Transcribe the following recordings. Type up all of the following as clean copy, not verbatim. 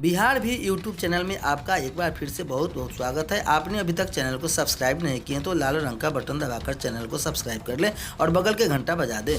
बिहार भी YouTube channel में आपका एक बार फिर से बहुत बहुत स्वागत है। आपने अभी तक चैनल को सब्सक्राइब नहीं किए तो लाल रंग का बटन दबाकर चैनल को सब्सक्राइब कर लें और बगल के घंटा बजा दें।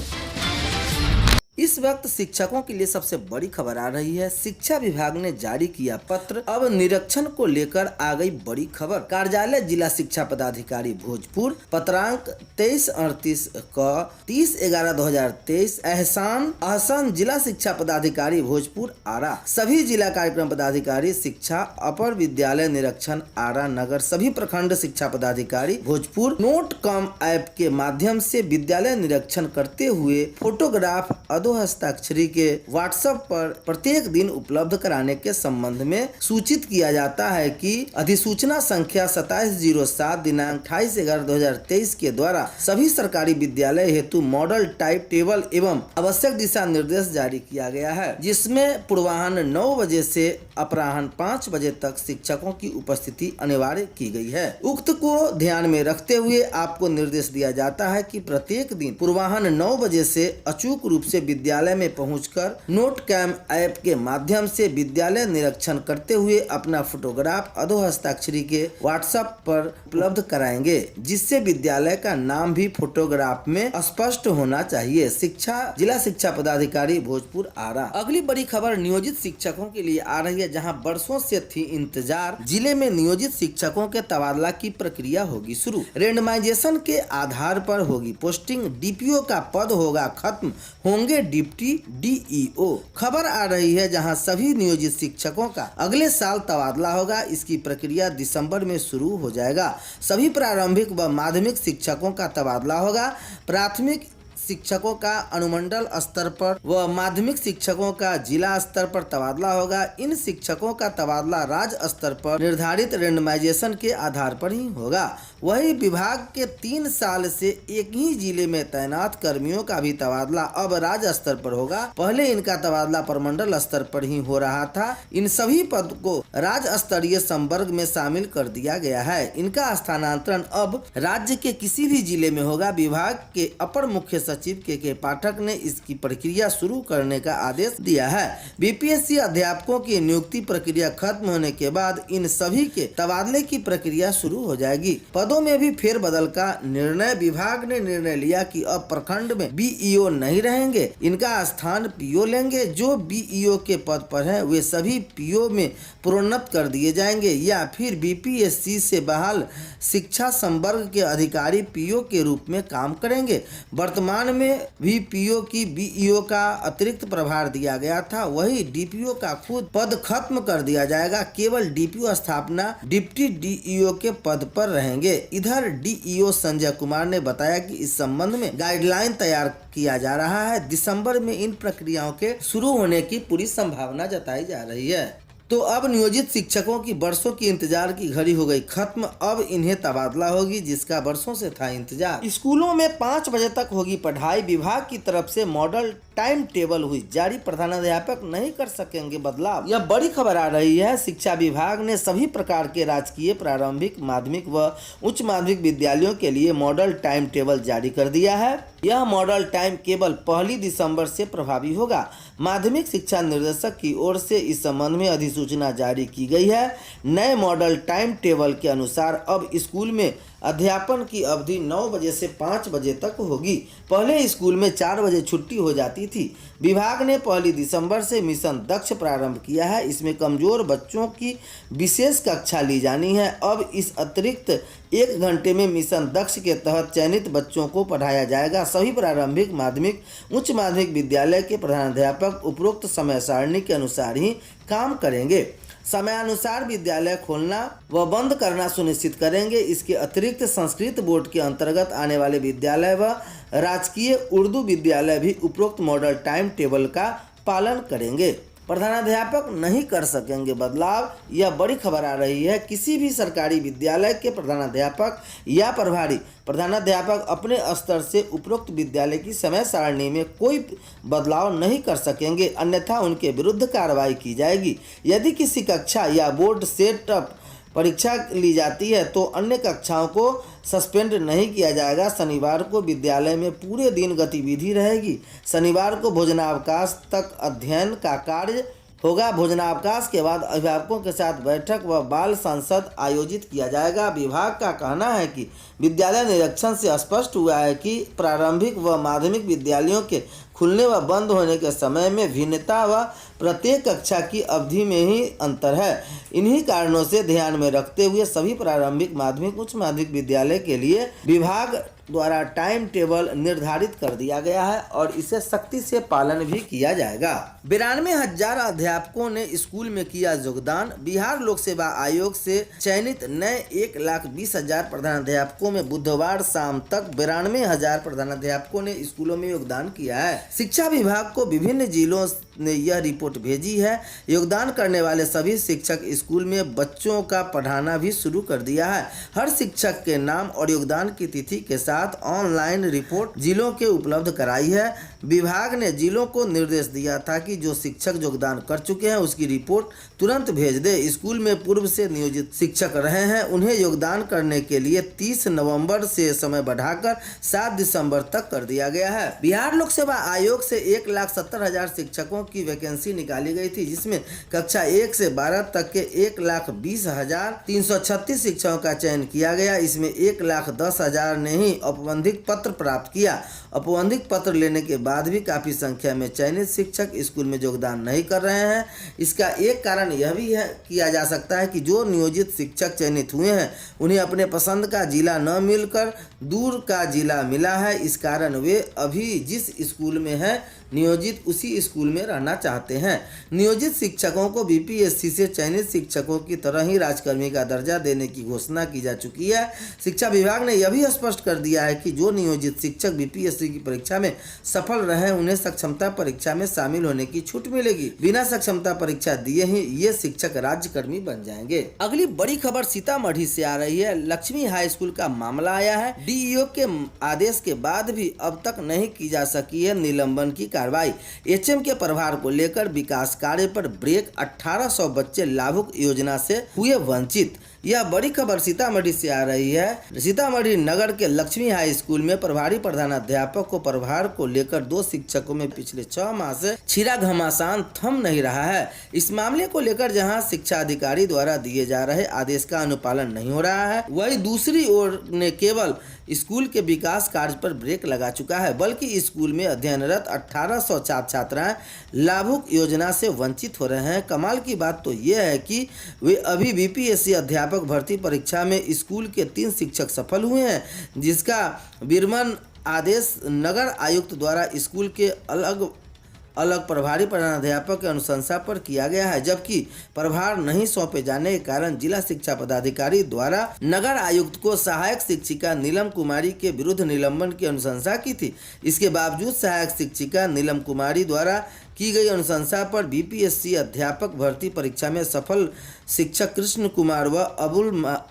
इस वक्त शिक्षकों के लिए सबसे बड़ी खबर आ रही है। शिक्षा विभाग ने जारी किया पत्र, अब निरीक्षण को लेकर आ गई बड़ी खबर। कार्यालय जिला शिक्षा पदाधिकारी भोजपुर, पत्रांक 2338 का 30/11/2023। अहसान जिला शिक्षा पदाधिकारी भोजपुर आरा। सभी जिला कार्यक्रम पदाधिकारी शिक्षा, अपर विद्यालय निरीक्षण आरा नगर, सभी प्रखंड शिक्षा पदाधिकारी भोजपुर नोट कॉम ऐप के माध्यम से विद्यालय निरीक्षण करते हुए फोटोग्राफ हस्ताक्षरी के व्हाट्सएप पर प्रत्येक दिन उपलब्ध कराने के संबंध में सूचित किया जाता है कि अधिसूचना संख्या 2707 दिनांक 28/11/2023 के द्वारा सभी सरकारी विद्यालय हेतु मॉडल टाइप टेबल एवं आवश्यक दिशा निर्देश जारी किया गया है, जिसमें पूर्वाह्न 9 बजे से अपराह्न 5 बजे तक शिक्षकों की उपस्थिति अनिवार्य की गई है। उक्त को ध्यान में रखते हुए आपको निर्देश दिया जाता है कि प्रत्येक दिन पूर्वाह्न 9 बजे से अचूक रूप से विद्यालय में पहुंचकर नोट कैम ऐप के माध्यम से विद्यालय निरीक्षण करते हुए अपना फोटोग्राफ अधोहस्ताक्षरी के व्हाट्सएप पर उपलब्ध कराएंगे, जिससे विद्यालय का नाम भी फोटोग्राफ में स्पष्ट होना चाहिए। जिला शिक्षा पदाधिकारी भोजपुर आरा। अगली बड़ी खबर नियोजित शिक्षकों के लिए आ रही है, जहां वर्षों से थी इंतजार। जिले में नियोजित शिक्षकों के तबादला की प्रक्रिया होगी शुरू। रेंडमाइजेशन के आधार पर होगी पोस्टिंग। डीपीओ का पद होगा खत्म, होंगे डिप्टी डीईओ। खबर आ रही है जहां सभी नियोजित शिक्षकों का अगले साल तबादला होगा। इसकी प्रक्रिया दिसंबर में शुरू हो जाएगा। सभी प्रारंभिक व माध्यमिक शिक्षकों का तबादला होगा। प्राथमिक शिक्षकों का अनुमंडल स्तर पर व माध्यमिक शिक्षकों का जिला स्तर पर तबादला होगा। इन शिक्षकों का तबादला राज्य स्तर पर निर्धारित रेंडमाइजेशन के आधार पर ही होगा। वही विभाग के 3 साल से एक ही जिले में तैनात कर्मियों का भी तबादला अब राज्य स्तर पर होगा। पहले इनका तबादला प्रमंडल स्तर पर ही हो रहा था। इन सभी पद को राज्य स्तरीय संवर्ग में शामिल कर दिया गया है। इनका स्थानांतरण अब राज्य के किसी भी जिले में होगा। विभाग के अपर मुख्य सचिव के पाठक ने इसकी प्रक्रिया शुरू करने का आदेश दिया है। बीपीएससी अध्यापकों की नियुक्ति प्रक्रिया खत्म होने के बाद इन सभी के तबादले की प्रक्रिया शुरू हो जाएगी। पदों में भी फेरबदल का निर्णय। विभाग ने निर्णय लिया कि अब प्रखंड में बीईओ नहीं रहेंगे, इनका स्थान पीओ लेंगे। जो बीईओ के पद पर हैं वे सभी पीओ में प्रोन्नत कर दिए जाएंगे या फिर बीपीएससी से बहाल शिक्षा संवर्ग के अधिकारी पीओ के रूप में काम करेंगे। वर्तमान में भी पीओ की बीईओ का अतिरिक्त प्रभार दिया गया था। वही डीपीओ का खुद पद खत्म कर दिया जाएगा। केवल डीपीओ स्थापना डिप्टी डीईओ के पद पर रहेंगे। इधर डीईओ संजय कुमार ने बताया कि इस संबंध में गाइडलाइन तैयार किया जा रहा है। दिसंबर में इन प्रक्रियाओं के शुरू होने की पूरी संभावना जताई जा रही है। तो अब नियोजित शिक्षकों की वर्षों की इंतजार की घड़ी हो गई खत्म। अब इन्हें तबादला होगी, जिसका वर्षों से था इंतजार। स्कूलों में 5 बजे तक होगी पढ़ाई। विभाग की तरफ से मॉडल टाइम टेबल हुई जारी। प्रधानाध्यापक नहीं कर सकेंगे बदलाव। यह बड़ी खबर आ रही है। शिक्षा विभाग ने सभी प्रकार के राजकीय प्रारंभिक माध्यमिक व उच्च माध्यमिक विद्यालयों के लिए मॉडल टाइम टेबल जारी कर दिया है। यह मॉडल टाइम केवल 1 दिसंबर से प्रभावी होगा। माध्यमिक शिक्षा निर्देशक की ओर से इस संबंध में अधिसूचना जारी की गई है। नए मॉडल टाइम टेबल के अनुसार अब स्कूल में अध्यापन की अवधि 9 बजे से 5 बजे तक होगी। पहले स्कूल में 4 बजे छुट्टी हो जाती थी। विभाग ने 1 दिसंबर से मिशन दक्ष प्रारंभ किया है। इसमें कमजोर बच्चों की विशेष कक्षा ली जानी है। अब इस अतिरिक्त 1 घंटे में मिशन दक्ष के तहत चयनित बच्चों को पढ़ाया जाएगा। सभी प्रारंभिक माध्यमिक उच्च माध्यमिक विद्यालय के प्रधानाध्यापक उपरोक्त समय सारणी के अनुसार ही काम करेंगे। समयानुसार विद्यालय खोलना व बंद करना सुनिश्चित करेंगे। इसके अतिरिक्त संस्कृत बोर्ड के अंतर्गत आने वाले विद्यालय व राजकीय उर्दू विद्यालय भी उपरोक्त मॉडल टाइम टेबल का पालन करेंगे। प्रधानाध्यापक नहीं कर सकेंगे बदलाव। यह बड़ी खबर आ रही है। किसी भी सरकारी विद्यालय के प्रधानाध्यापक या प्रभारी प्रधानाध्यापक अपने स्तर से उपरोक्त विद्यालय की समय सारणी में कोई बदलाव नहीं कर सकेंगे, अन्यथा उनके विरुद्ध कार्रवाई की जाएगी। यदि किसी कक्षा या बोर्ड सेटअप परीक्षा ली जाती है तो अन्य कक्षाओं को सस्पेंड नहीं किया जाएगा। शनिवार को विद्यालय में पूरे दिन गतिविधि रहेगी। शनिवार को भोजनावकाश तक अध्ययन का कार्य होगा। भोजनावकाश के बाद अभिभावकों के साथ बैठक व बाल संसद आयोजित किया जाएगा। विभाग का कहना है कि विद्यालय निरीक्षण से स्पष्ट हुआ है कि प्रारंभिक व माध्यमिक विद्यालयों के खुलने व बंद होने के समय में भिन्नता व प्रत्येक कक्षा की अवधि में ही अंतर है। इन्हीं कारणों से ध्यान में रखते हुए सभी प्रारंभिक, माध्यमिक, उच्च माध्यमिक विद्यालय के लिए विभाग द्वारा टाइम टेबल निर्धारित कर दिया गया है और इसे सख्ती से पालन भी किया जाएगा। 92,000 अध्यापकों ने स्कूल में किया योगदान। बिहार लोक सेवा आयोग से चयनित नए 1,20,000 प्रधानाध्यापकों में बुधवार शाम तक 92,000 प्रधानाध्यापकों ने स्कूलों में योगदान किया है। शिक्षा विभाग को विभिन्न जिलों ने यह रिपोर्ट भेजी है। योगदान करने वाले सभी शिक्षक स्कूल में बच्चों का पढ़ाना भी शुरू कर दिया है। हर शिक्षक के नाम और योगदान की तिथि के साथ ऑनलाइन रिपोर्ट जिलों के उपलब्ध कराई है। विभाग ने जिलों को निर्देश दिया था कि जो शिक्षक योगदान कर चुके हैं उसकी रिपोर्ट तुरंत भेज दे। स्कूल में पूर्व से नियोजित शिक्षक रहे हैं, उन्हें योगदान करने के लिए 30 नवंबर से समय बढ़ाकर 7 दिसंबर तक कर दिया गया है। बिहार लोक सेवा आयोग से 1,70,000 शिक्षकों की वैकेंसी निकाली गई थी, जिसमें कक्षा 1 से 12 तक के 1,20,336 शिक्षकों का चयन किया गया। इसमें 1,10,000 ने ही औपबंधिक पत्र प्राप्त किया। औपबंधिक पत्र लेने के बाद भी काफी संख्या में चयनित शिक्षक स्कूल में योगदान नहीं कर रहे हैं। इसका एक कारण यह भी है किया जा सकता है कि जो नियोजित शिक्षक चयनित हुए हैं उन्हें अपने पसंद का जिला न मिलकर दूर का जिला मिला है। इस कारण वे अभी जिस स्कूल में है नियोजित उसी स्कूल में रहना चाहते हैं। नियोजित शिक्षकों को बीपीएससी से चयनित शिक्षकों की तरह ही राजकर्मी का दर्जा देने की घोषणा की जा चुकी है। शिक्षा विभाग ने यह भी स्पष्ट कर दिया है कि जो नियोजित शिक्षक बीपीएससी की परीक्षा में सफल रहे उन्हें सक्षमता परीक्षा में शामिल होने की छूट मिलेगी। बिना सक्षमता परीक्षा दिए ही ये शिक्षक राज्यकर्मी बन जाएंगे। अगली बड़ी खबर सीतामढ़ी से आ रही है। लक्ष्मी हाई स्कूल का मामला आया है। डीईओ के आदेश के बाद भी अब तक नहीं की जा सकी है निलंबन की कार्रवाई। एचएम के प्रभार को लेकर विकास कार्य पर ब्रेक। 1800 बच्चे लाभुक योजना से हुए वंचित। यह बड़ी खबर सीतामढ़ी से आ रही है। सीतामढ़ी नगर के लक्ष्मी हाई स्कूल में प्रभारी प्रधानाध्यापक को प्रभार को लेकर 2 शिक्षकों में पिछले 6 माह से छिरा घमासान थम नहीं रहा है। इस मामले को लेकर जहां शिक्षा अधिकारी द्वारा दिए जा रहे आदेश का अनुपालन नहीं हो रहा है, वही दूसरी ओर ने केवल स्कूल के विकास कार्य पर ब्रेक लगा चुका है, बल्कि स्कूल में अध्ययनरत 1800 छात्र छात्राएं लाभुक योजना से वंचित हो रहे हैं। कमाल की बात तो यह है कि वे अभी बीपीएससी अध्यापक भर्ती परीक्षा में स्कूल के 3 शिक्षक सफल हुए हैं, जिसका विवरण आदेश नगर आयुक्त द्वारा स्कूल के अलग प्रभारी प्रधानाध्यापक की अनुशंसा पर किया गया है, जबकि प्रभार नहीं सौंपे जाने के कारण जिला शिक्षा पदाधिकारी द्वारा नगर आयुक्त को सहायक शिक्षिका नीलम कुमारी के विरुद्ध निलंबन की अनुशंसा की थी। इसके बावजूद सहायक शिक्षिका नीलम कुमारी द्वारा की गई अनुशंसा पर बीपीएससी अध्यापक भर्ती परीक्षा में सफल शिक्षक कृष्ण कुमार व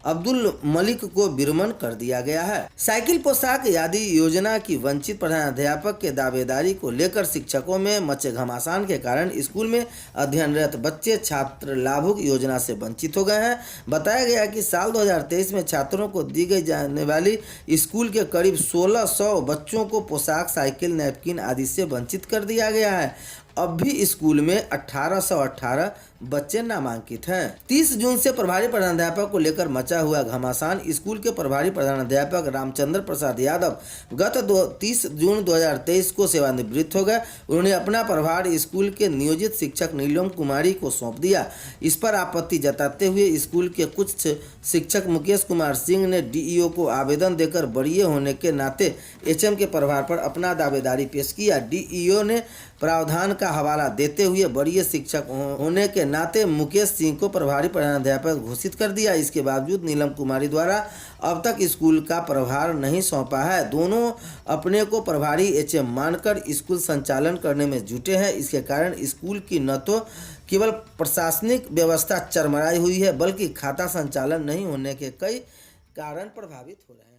अब्दुल मलिक को विरमण कर दिया गया है। साइकिल पोशाक आदि योजना की वंचित प्रधानाध्यापक के दावेदारी को लेकर शिक्षकों में मचे घमासान के कारण स्कूल में अध्ययनरत बच्चे छात्र लाभुक योजना से वंचित हो गए हैं। बताया गया कि साल 2023 में छात्रों को दी गई जाने वाली स्कूल के करीब 1600 बच्चों को पोशाक, साइकिल, नैपकिन आदि से वंचित कर दिया गया है। अब भी स्कूल में 1818 बच्चे नामांकित हैं। 30 जून से प्रभारी प्रधानाध्यापक को लेकर मचा हुआ घमासान। स्कूल के प्रभारी प्रधानाध्यापक रामचंद्र प्रसाद यादव गत 30 जून 2023 को सेवानिवृत्त हो गए। उन्होंने अपना प्रभार स्कूल के नियोजित शिक्षक नीलम कुमारी को सौंप दिया। इस पर आपत्ति जताते हुए स्कूल के कुछ शिक्षक मुकेश कुमार सिंह ने डीईओ को आवेदन देकर वरीय होने के नाते एचएम के प्रभार पर अपना दावेदारी पेश किया। डीईओ ने प्रावधान का हवाला देते हुए वरीय शिक्षक होने के नाते मुकेश सिंह को प्रभारी प्रधानाध्यापक घोषित कर दिया। इसके बावजूद नीलम कुमारी द्वारा अब तक स्कूल का प्रभार नहीं सौंपा है। दोनों अपने को प्रभारी एचएम मानकर स्कूल संचालन करने में जुटे हैं। इसके कारण स्कूल की न तो केवल प्रशासनिक व्यवस्था चरमराई हुई है, बल्कि खाता संचालन नहीं होने के कई कारण प्रभावित हो रहे हैं।